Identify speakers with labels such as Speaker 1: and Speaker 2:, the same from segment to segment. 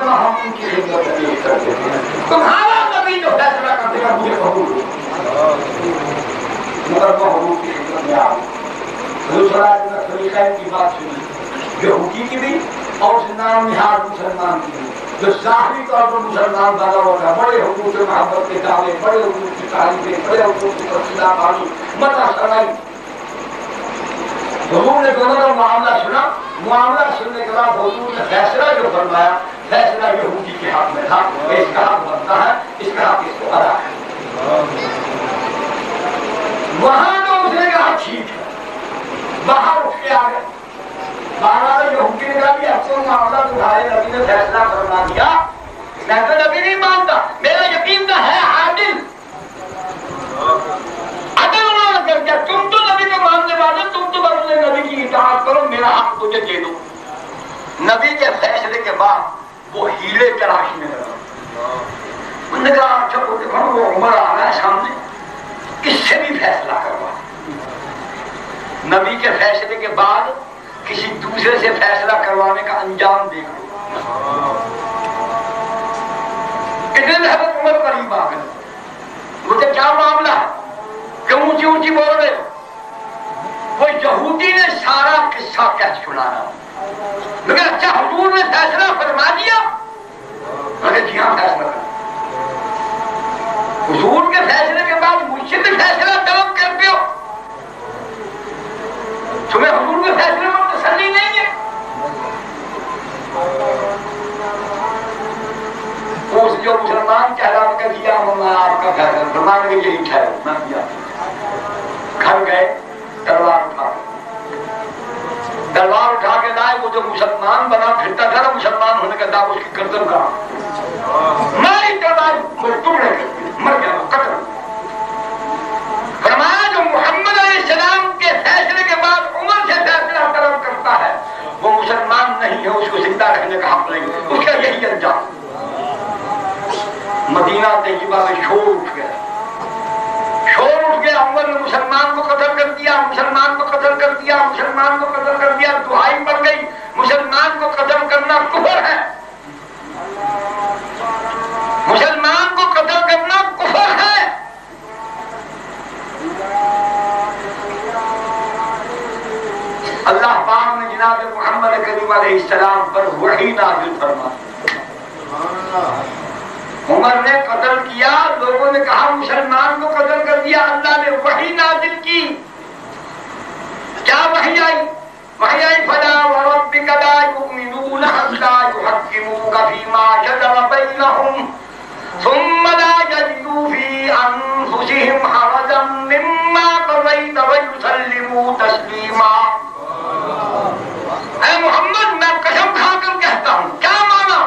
Speaker 1: مرتبہ ہم ان کی خدمت پیش کرتے ہیں. تمہارا نبی جو فیصلہ کر دے گا مجھے قبول ہو. مگر وہ حضور کی خدمت میں آ گئی. حضور صلی اللہ علیہ وسلم خلیفہ کی بات سنی یہودی کی بھی اور اس نام نہاد مسلمان کی بھی. جو ظاہری طور پر مسلمان پیدا ہوگا بڑے حقوق سے محبت کے دعوے, بڑے حقوق کی تعریفیں, بڑے حقوق کی تفصیلات بانی متا سرائی. حضور نے دونوں کا معاملہ سنا. معاملہ سننے کے بعد حضور نے فیصلہ جو فرمایا فیصلہ یہودی کے حق میں تھا. اس کا حق بنتا ہے, اس کا حق اس کو ادا ہے. وہاں تو اس نے کہا ٹھیک ہے, باہر اٹھ کے آ گئے. باہر یہودی نے کہا کہ اب تو معاملہ تمہارے نبی نے فیصلہ فرما دیا. میں تو نبی نہیں مانتا, میرا یقین تو ہے عادل. عدل نہ کر کے تم تو نبی کو ماننے والے, تم تو بس نبی کی اطاعت کرو, میرا حق تجھے دے دو. نبی کے فیصلے کے بعد وہ ہیلے تراشنے لگا. انہوں نے کہا اچھا وہ عمر آ رہا ہے سامنے, اس سے بھی فیصلہ کروا. نبی کے فیصلے کے بعد کسی دوسرے سے فیصلہ کروانے کا انجام دیکھ لو. اتنے میں حضرت عمر قریب آ گئے. مجھے کیا معاملہ ہے, کیوں اونچی اونچی بول رہے ہو؟ وہ یہودی نے سارا قصہ کہہ سنایا. لیکن اچھا حضور نے فیصلہ فرما دیا؟ مگر جی ہاں فیصلہ کر. حضور کے فیصلے کے بعد مجھ سے بھی فیصلہ طلب کرتے ہو؟ تمہیں حضور کے فیصلے میں تسلی نہیں ہے؟ اس جو مسلمان کہلا کر دیا میں آپ کا فیصلہ فرمان کے یہی ٹھہرا میں دیا. گھر گئے, تلوار اٹھا کے لائے. وہ جو مسلمان بنا پھرتا تھا نا مسلمان ہونے کا دعویٰ, اس کی گردن کا ماری تلوار ٹکڑے مر گیا, قتل. فرمایا جو محمد علیہ السلام کے فیصلے کے بعد عمر سے فیصلہ طلب کرتا ہے وہ مسلمان نہیں ہے, اس کو زندہ رہنے کا حق نہیں, اس کا یہی انجام. مدینہ طیبہ میں شور اٹھ گیا. عمر نے مسلمان کو قتل کر دیا, مسلمان کو قتل کر دیا, مسلمان کو قتل کر دیا. دہائی پڑ گئی مسلمان کو قتل کرنا کفر ہے, مسلمان کو قتل کرنا کفر ہے. اللہ پاک نے جناب محمد کریم علیہ السلام پر وحی نازل فرما. عمر نے قتل کیا, لوگوں نے کہا مسلمان کو قتل کر دیا. اللہ نے وحی نازل کی. کیا وحی آئی؟ وحی آئی فلا وربک لا یؤمنون حتی یحکموک فیما شجر بینہم ثم لا یجدوا فی انفسہم حرجا مما قضیت ویسلموا تسلیما. اے محمد میں قسم کھا کر کہتا ہوں, کیا مانا؟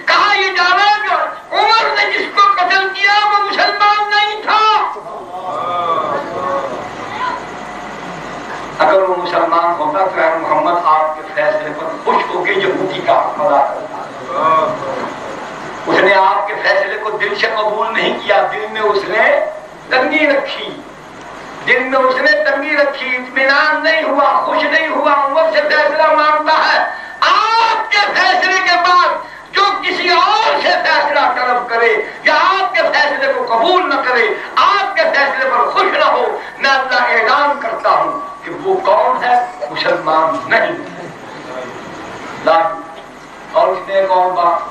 Speaker 1: کہا یہ جانا کہ عمر نے جس کو قتل کیا وہ مسلمان نہیں تھا. اگر وہ مسلمان ہوتا تو اے محمد آپ کے فیصلے پر خوش ہو کے یہودی کا حق ادا کرتا. اس نے آپ کے فیصلے کو دل سے قبول نہیں کیا, دل میں اس نے تنگی رکھی, دل میں اس نے تنگی رکھی, اطمینان نہیں ہوا, خوش نہیں ہوا. عمر سے فیصلہ مانگتا ہے. آپ کے فیصلے کے بعد جو کسی اور سے فیصلہ طلب کرے یا آپ کے فیصلے کو قبول نہ کرے, آپ کے فیصلے پر خوش نہ ہو, میں اللہ اعلان کرتا ہوں کہ وہ کون ہے؟ مسلمان نہیں. اور اس نے ایک اور بات,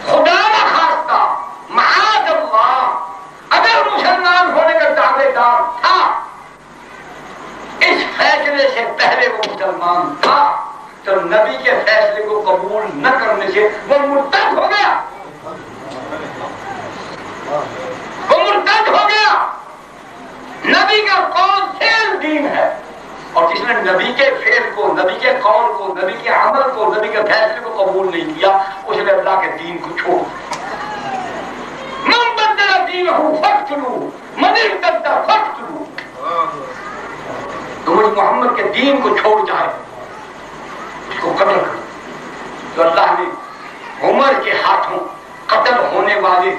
Speaker 1: خدا نہ خواستہ معاذ اللہ اگر مسلمان ہونے کا دعوے دار تھا, اس فیصلے سے پہلے وہ مسلمان تھا, تو نبی کے فیصلے کو قبول نہ کرنے سے وہ مرتد ہو گیا. وہ مرتد ہو گیا. نبی کا قول فعل دین ہے, اور جس نے نبی کے فعل کو, نبی کے قول کو, نبی کے عمل کو, نبی کے فیصلے کو قبول نہیں کیا, اس نے اللہ کے دین کو چھوڑ دیا. من بدل دینہ فاقتلوہ من ارتد فاقتلوہ. تو مجھ محمد کے دین کو چھوڑ جائے اس کو قتل کر. تو اللہ نے عمر کے ہاتھوں قتل ہونے والے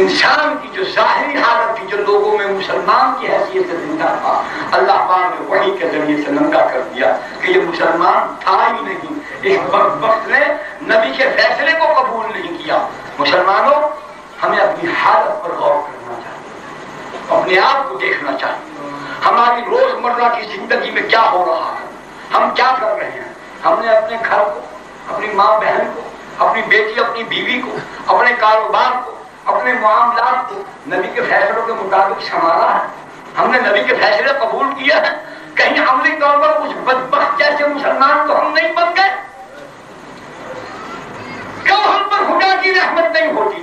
Speaker 1: انسان کی جو ظاہری حالت تھی, جو لوگوں میں مسلمان کی حیثیت سے زندہ تھا, اللہ پاک نے وحی کے ذریعے سے ننگا کر دیا کہ یہ مسلمان تھا ہی نہیں. اس وقت نے نبی کے فیصلے کو قبول نہیں کیا۔ مسلمانوں، ہمیں اپنی حالت پر غور کرنا چاہیے، اپنے آپ کو دیکھنا چاہیے، ہماری روزمرہ کی زندگی میں کیا ہو رہا ہے، ہم کیا کر رہے ہیں۔ ہم نے اپنے گھر کو، اپنی ماں بہن کو، اپنی بیٹی اپنی بیوی کو، اپنے کاروبار کو، اپنے معاملات کو نبی کے فیصلوں کے مطابق سنبھالا ہے؟ ہم نے نبی کے فیصلے قبول کیے ہیں؟ کہیں عملی طور پر کچھ بدبخت جیسے مسلمان تو ہم نہیں بن گئے؟ کیوں ہم پر خدا کی رحمت نہیں ہوتی؟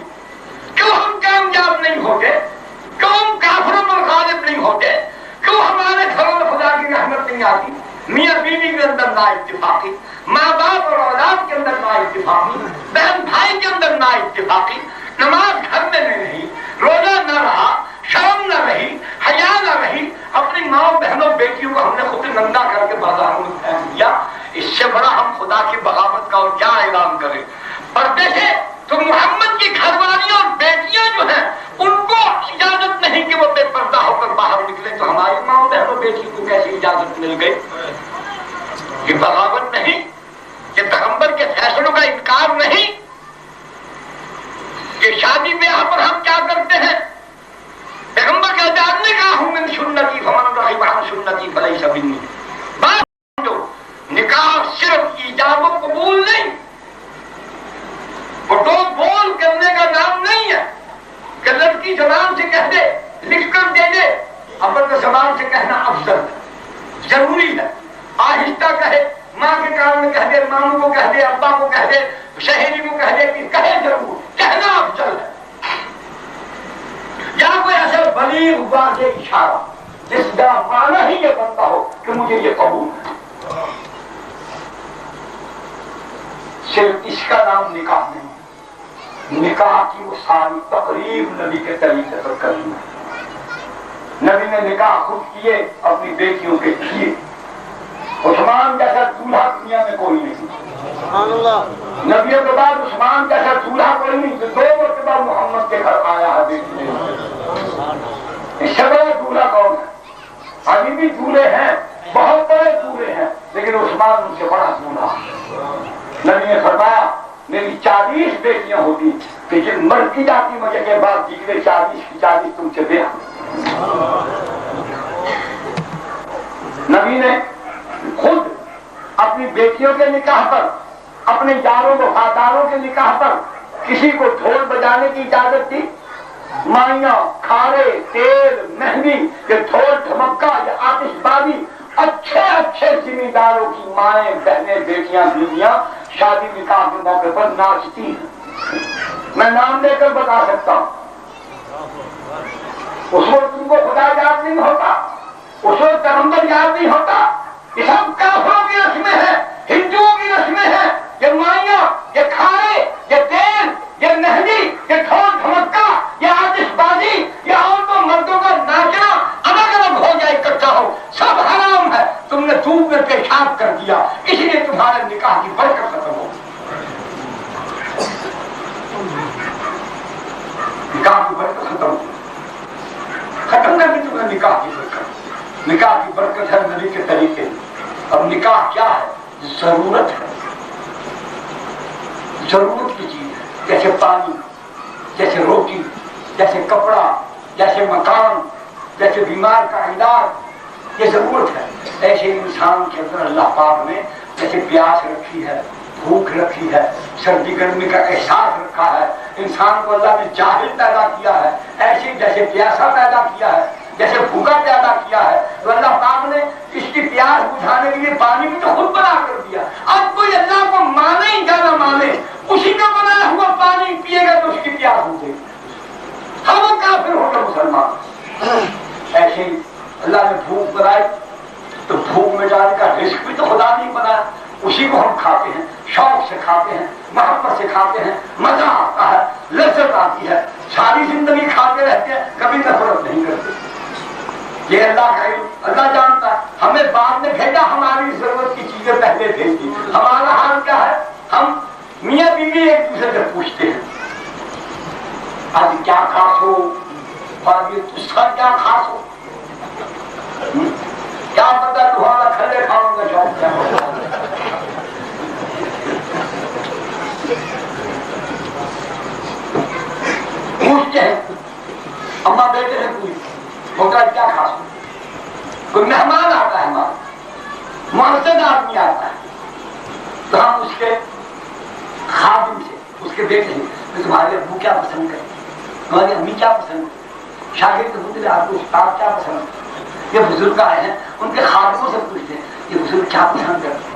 Speaker 1: کیوں ہم کامیاب نہیں ہوتے؟ کیوں ہم کافروں پر غالب نہیں ہوتے؟ کیوں ہمارے گھروں میں خدا کی رحمت نہیں آتی؟ میاں بیوی کے اندر نا اتفاقی، ماں باپ اور اولاد کے اندر نا اتفاقی، بہن بھائی کے اندر نا اتفاقی، نماز گھر میں نہیں، روزہ نہ رہا، شرم نہ رہی، حیا نہ رہی، اپنی ماں بہنوں بیٹیوں کو ہم نے خود ننگا کر کے بازاروں میں پھینک دیا۔ اس سے بڑا ہم خدا کی بغاوت کا اور کیا اعلان کریں؟ پردے سے تو محمد کی گھر والیاں اور بیٹیاں جو ہیں ان کو اجازت نہیں کہ وہ بے پردہ ہو کر باہر نکلے، تو ہماری ماں بہنوں بیٹی کو کیسی اجازت مل گئی؟ یہ بغاوت نہیں، یہ پیغمبر کے فیصلوں کا انکار نہیں کہ شادی بیاہ پر ہم کیا کرتے ہیں؟ پیغمبر کا جاننے کا ہوں من سنتی فمن رغب عن سنتی فلیس منی۔ بات جو نکاح صرف ایجاب و قبول نہیں، وہ تو بول کرنے کا نام نہیں ہے کہ لڑکی زبان سے کہہ دے، لکھ کر دے دے، اپنے زبان سے کہنا افضل ہے، ضروری ہے۔ آہستہ کہے، ماں کے کان میں کہہ دے، ماموں کو کہہ دے، ابا کو کہہ دے، شہری کو کہہ دے، کہ کہے ضرور، کہنا افضل ہے۔ یا کوئی ایسا بلیغ واضح اشارہ جس کا معنی ہی یہ بنتا ہو کہ مجھے یہ قبول ہے۔ صرف اس کا نام نکاح نہیں، نکاح کی وہ ساری تقریب نبی کے طریقے پر کرنی ہے۔ نبی نے نکاح خود کیے، اپنی بیٹیوں کے کیے۔ عثمان جیسا دولہا دنیا میں کوئی نہیں، نبیوں کے بعد عثمان جیسا دولہا کوئی نہیں، جو 2 مرتبہ محمد کے گھر آیا ہے بیٹی۔ اس سے بڑا دولہا کون ہے؟ ابھی بھی دولہے ہیں، بہت بڑے دولہے ہیں، لیکن عثمان ان سے بڑا دولہا۔ نبی نے فرمایا میری 40 بیٹیاں ہوتی کہ جب مرتی جاتی مجھے کے بعد دیگرے 40 کی 40 تم سے بے۔ نبی نے خود اپنی بیٹیوں کے نکاح پر، اپنے یاروں وفاداروں کے نکاح پر کسی کو ڈھول بجانے کی اجازت دی؟ مائیاں، کھارے، تیل، مہندی، یہ ڈھول دھمکا، یہ آتش بازی، اچھے اچھے ذمہ داروں کی مائیں، بہنیں، بیٹیاں، بیویاں شادی نکاح کے موقع پر ناچتی ہیں۔ میں نام لے کر بتا سکتا ہوں۔ اس وقت تم کو خدا یاد نہیں ہوتا، اس وقت پیغمبر یاد نہیں ہوتا۔ یہ سب کافروں کی رسمیں ہیں، ہندوؤں کی رسمیں ہیں۔ یہ مائیاں، یہ کھارے، یہ تیل، یہ مہندی، یہ ڈھول دھمکا، یہ آتش بازی، یہ عورتوں مردوں کا ناچنا الگ الگ ہو جائے، اکٹھا ہو، سب حرام ہے۔ تم نے دھوپ میں پیشاب کر دیا، اس لیے تمہارے نکاح کی برکت ختم ہو، نکاح کی برکت ختم ہو، ختم کر دی تمہیں نکاح کی برکت۔ نکاح کی برکت ہے نبی کے طریقے۔ اب نکاح کیا ہے؟ ضرورت ہے، ضرورت کی چیز ہے، جیسے پانی، جیسے روٹی، جیسے کپڑا، جیسے مکان، جیسے بیمار کا علاج، یہ ضرورت ہے۔ ایسے انسان کے اندر اللہ پاک نے جیسے پیاس رکھی ہے، بھوک رکھی ہے، سردی گرمی کا احساس رکھا ہے، انسان کو اللہ نے جاہل پیدا کیا ہے، ایسے جیسے پیاسا پیدا کیا ہے، جیسے بھوکا پیدا کیا ہے، تو اللہ پاک نے اس کی پیاس بجھانے کے لیے پانی بھی تو خود بنا کر دیا۔ اب کوئی اللہ کو مانے ہی نہ مانے، اسی کا بنایا ہوا پانی پیے گا تو اس کی پیاس بجھے گی، ہم کافر ہو گئے مسلمان۔ ایسے ہی اللہ نے بھوک بنائی تو بھوک مٹانے کا رزق بھی تو خدا نہیں بنایا، اسی کو ہم کھاتے ہیں، شوق سے کھاتے ہیں، محبت سے کھاتے ہیں، مزہ آتا ہے، لذت آتی ہے، ساری زندگی کھاتے رہتے ہیں، کبھی نفرت نہیں کرتے۔ یہ اللہ کا علم، اللہ جانتا ہے۔ ہمیں بعد میں بھیجا، ہماری ضرورت کی چیزیں پہلے بھیج دی۔ ہمارا حال کیا ہے؟ ہم میاں بیوی ایک دوسرے سے پوچھتے ہیں آج کیا خاص ہو، اور یہ تجھ کا کیا خاص ہو، کیا پتا تمہارا کھلے کھاؤں کا شوق کیا ہو۔ پوچھتے ہیں اماں بیٹے سے پوچھتے وہ کہا کیا خاص کوئی مہمان آتا ہے ہمارا معزز آدمی آتا ہے تو ہم اس کے خادم سے اس کے بیٹے سے تمہارے ابو کیا پسند کرتے تمہاری امی کیا پسند کرتے شاگرد کے پوچھتے آپ کو استاد کیا پسند کرتے یہ بزرگ آئے ہیں ان کے خادموں سے پوچھتے ہیں یہ بزرگ کیا پسند کرتے ہیں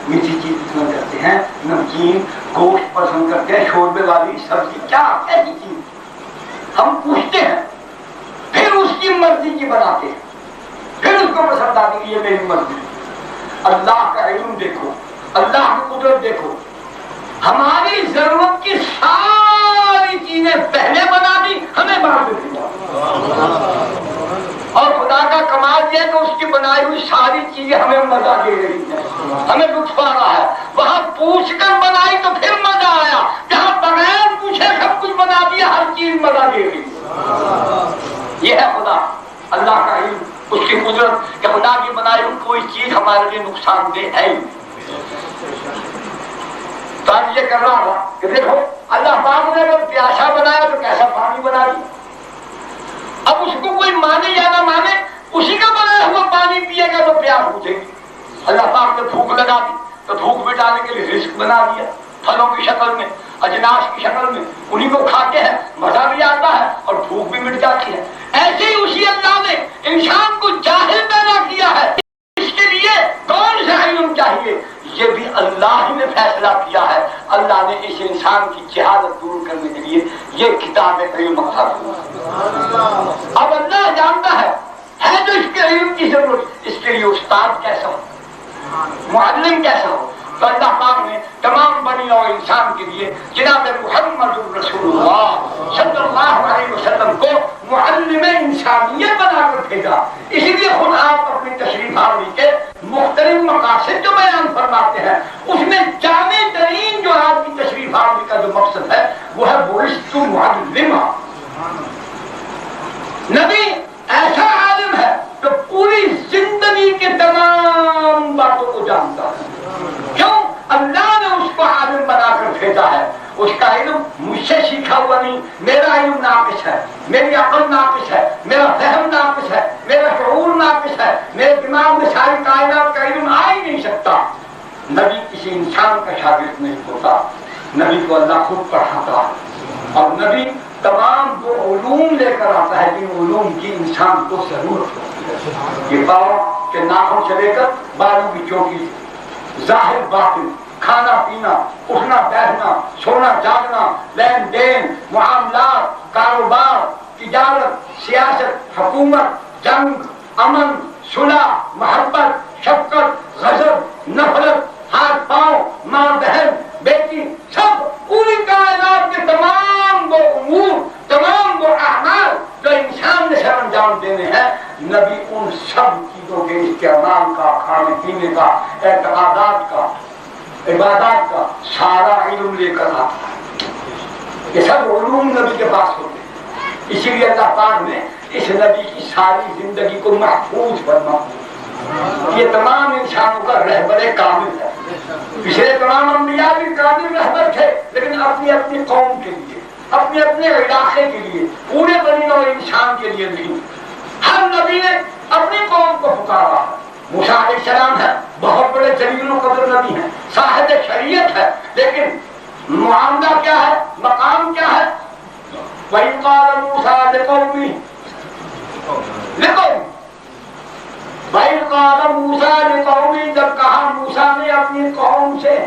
Speaker 1: میٹھی چیز پسند کرتے ہیں نمکین گوشت پسند کرتے ہیں شوربے والی سبزی کیا ایسی چیز ہم پوچھتے ہیں پھر اس کی مرضی کی بناتے ہیں پھر اس کو پسند آتی ہے یہ میری مرضی اللہ کا علم دیکھو اللہ کی قدرت دیکھو ہماری ضرورت کی ساری چیزیں پہلے بنا دی ہمیں بعد میں دیا اور خدا کا کمال یہ کہ اس کی بنائی ہوئی ساری چیزیں ہمیں مزہ دے رہی ہیں ہمیں لطف آ رہا ہے وہاں پوچھ کر بنائی تو پھر مزہ آیا جہاں بغیر پوچھے سب کچھ بنا دیا ہر چیز مزہ دے رہی ہے یہ ہے خدا اللہ کا علم اس کی قدرت کہ خدا کی بنائی ہوئی کوئی چیز ہمارے لیے نقصان دہ ہے تو آج یہ کر رہا تھا کہ دیکھو اللہ پاک نے اگر پیاسا بنایا تو کیسا پانی بنا دیا اب اس کو کوئی مانے یا نہ مانے اسی کا بنایا ہوا پانی پیے گا تو پیاس بجھے گی اللہ پاک نے بھوک لگا دی تو بھوک مٹانے کے لیے رزق بنا دیا پھلوں کی شکل میں اجناس کی شکل میں انہیں کو کھاتے ہیں مزہ بھی آتا ہے اور بھوک بھی مٹ جاتی ہے ایسے ہی اسی اللہ نے انسان کو جاہل پیدا کیا ہے اس کے لیے کون سا علم چاہیے یہ بھی اللہ ہی نے فیصلہ کیا ہے اللہ نے اس انسان کی جہالت دور کرنے کے لیے یہ کتاب علم اب اللہ جانتا ہے جو اس کے علم کی ضرورت اس کے لیے استاد کیسا ہو معلم کیسا ہو تو اللہ پاک نے تمام بنی نوع انسان کے لیے جناب محمد رسول اللہ صلی اللہ علیہ وسلم کو معلم انسانیت بنا کر بھیجا اسی لیے خود آپ اپنی تشریف آوری کے مختلف مقاصد جو بیان فرماتے ہیں اس میں جامع ترین جو آپ کی تشریف آوری کا جو مقصد ہے وہ ہے بعثت معلما نبی ایسا عالم ہے جو پوری زندگی کے تمام باتوں کو جانتا ہے کیوں اللہ نے اس کو عالم بنا کر بھیجا ہے اس کا علم مجھ سے سیکھا ہوا نہیں میرا علم ناقص ہے میری عقل ناقص ہے میرا فہم ناقص ہے میرا شعور ناقص ہے میرے دماغ میں ساری کائنات کا علم آ ہی نہیں سکتا نبی کسی انسان کا شاگرد نہیں ہوتا نبی کو اللہ خود پڑھاتا اور نبی تمام وہ علوم لے کر آتا ہے جن علوم کی انسان کو ضرورت ہوتی ہے یہ پاؤں کے ناخن سے لے کر بالوں کی چوٹی ظاہر باطن کھانا پینا اٹھنا بیٹھنا سونا جاگنا لین دین معاملات کاروبار تجارت سیاست حکومت جنگ امن صلح محبت شفقت غضب نفرت ہاتھ پاؤں ماں بہن بیٹی سب پوری کائنات کے تمام وہ امور تمام وہ اعمال جو انسان نے سر انجام دینے ہیں نبی ان سب چیزوں کے استعمال کا کھانے پینے کا اعتقادات کا عبادات کا سارا علم لے کر آتا ہے یہ سب علوم نبی کے پاس ہوتے ہیں اسی لیے اللہ پاک نے اس نبی کی ساری زندگی کو محفوظ فرما یہ تمام انسانوں کا رہبر کامل ہے پچھلے تمام انبیاء بھی کامل رہبر تھے لیکن اپنی اپنی قوم کے لیے اپنے اپنے علاقے کے لیے پورے بنی نوع انسان کے لیے نہیں ہر نبی نے اپنی قوم کو پکارا موسیٰ علیہ السلام ہے بہت بڑے جلیل و قدر نبی ہیں صاحب شریعت ہے لیکن معاملہ کیا ہے مقام کیا ہے وَإِذْ قَالَ مُوسَىٰ لِقَوْمِهِ وَإِذْ قَالَ مُوسَىٰ لِقَوْمِهِ جب کہا موسیٰ نے اپنی قوم سے